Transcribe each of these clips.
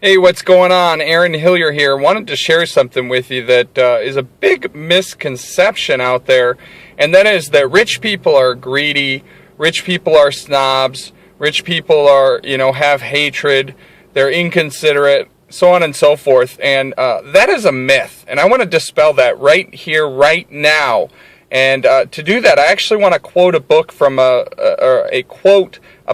Hey, what's going on? Aaron Hillier here. Wanted to share something with you that is a big misconception out there, and that is that rich people are greedy, rich people are snobs, rich people are, have hatred, they're inconsiderate, so on and so forth. And that is a myth, and I want to dispel that right here, right now. And to do that, I actually want to quote a book from a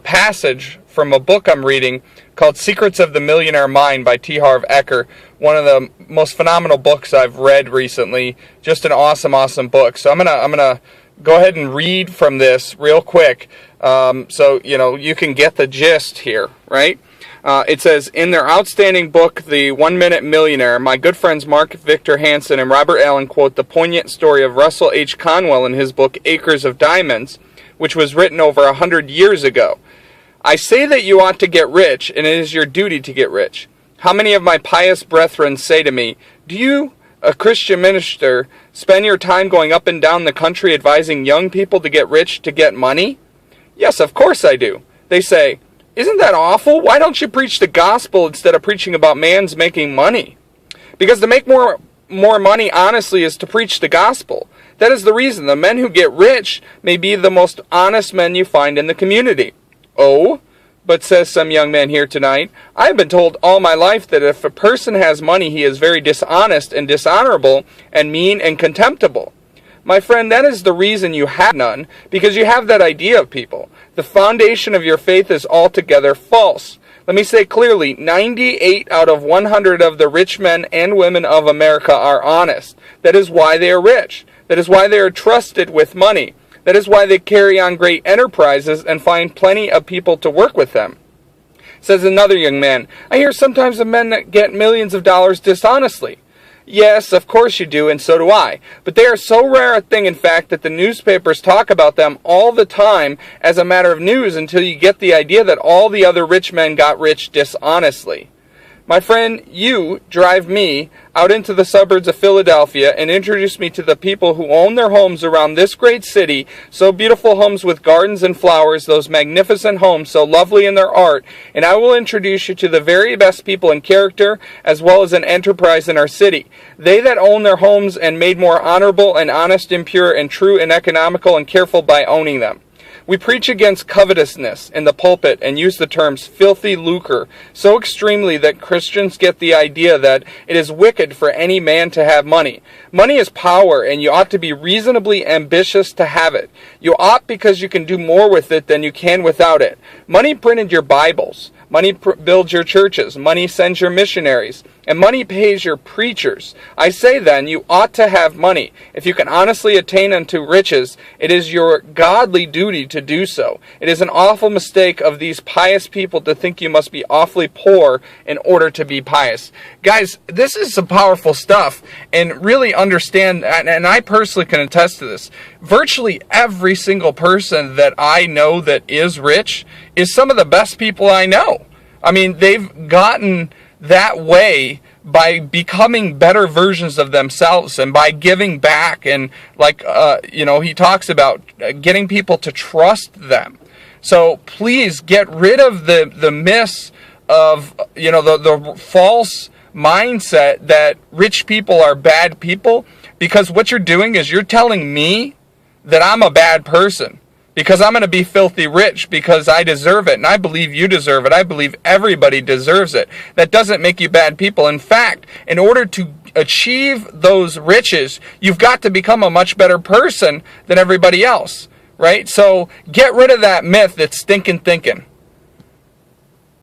passage from a book I'm reading called Secrets of the Millionaire Mind by T. Harv Eker. One of the most phenomenal books I've read recently. Just an awesome book. So I'm gonna go ahead and read from this real quick, so you can get the gist here, right? It says, in their outstanding book, The 1 Minute Millionaire, my good friends Mark Victor Hansen and Robert Allen quote the poignant story of Russell H. Conwell in his book Acres of Diamonds, which was written over 100 years ago. I say that you ought to get rich, and it is your duty to get rich. How many of my pious brethren say to me, do you, a Christian minister, spend your time going up and down the country advising young people to get rich to get money? Yes, of course I do. They say, isn't that awful? Why don't you preach the gospel instead of preaching about man's making money? Because to make more money, honestly, is to preach the gospel. That is the reason. The men who get rich may be the most honest men you find in the community. Oh, but says some young man here tonight, I have been told all my life that if a person has money, he is very dishonest and dishonorable and mean and contemptible. My friend, that is the reason you have none, because you have that idea of people. The foundation of your faith is altogether false. Let me say clearly, 98 out of 100 of the rich men and women of America are honest. That is why they are rich. That is why they are trusted with money. That is why they carry on great enterprises and find plenty of people to work with them. Says another young man, I hear sometimes of men that get millions of dollars dishonestly. Yes, of course you do, and so do I. But they are so rare a thing, in fact, that the newspapers talk about them all the time as a matter of news until you get the idea that all the other rich men got rich dishonestly. My friend, you drive me out into the suburbs of Philadelphia and introduce me to the people who own their homes around this great city, so beautiful homes with gardens and flowers, those magnificent homes so lovely in their art, and I will introduce you to the very best people in character as well as in enterprise in our city. They that own their homes and made more honorable and honest and pure and true and economical and careful by owning them. We preach against covetousness in the pulpit and use the terms filthy lucre so extremely that Christians get the idea that it is wicked for any man to have money. Money is power, and you ought to be reasonably ambitious to have it. You ought because you can do more with it than you can without it. Money printed your Bibles. Money builds your churches. Money sends your missionaries. And money pays your preachers. I say then, you ought to have money. If you can honestly attain unto riches, it is your godly duty to do so. It is an awful mistake of these pious people to think you must be awfully poor in order to be pious. Guys, this is some powerful stuff, and really understand, and I personally can attest to this, virtually every single person that I know that is rich is some of the best people I know. I mean, they've gotten that way by becoming better versions of themselves and by giving back, and he talks about getting people to trust them. So please get rid of the myths of the false mindset that rich people are bad people, because what you're doing is you're telling me that I'm a bad person because I'm going to be filthy rich because I deserve it, and I believe you deserve it. I believe everybody deserves it. That doesn't make you bad people. In fact, in order to achieve those riches, you've got to become a much better person than everybody else, right? So get rid of that myth that's stinking thinking.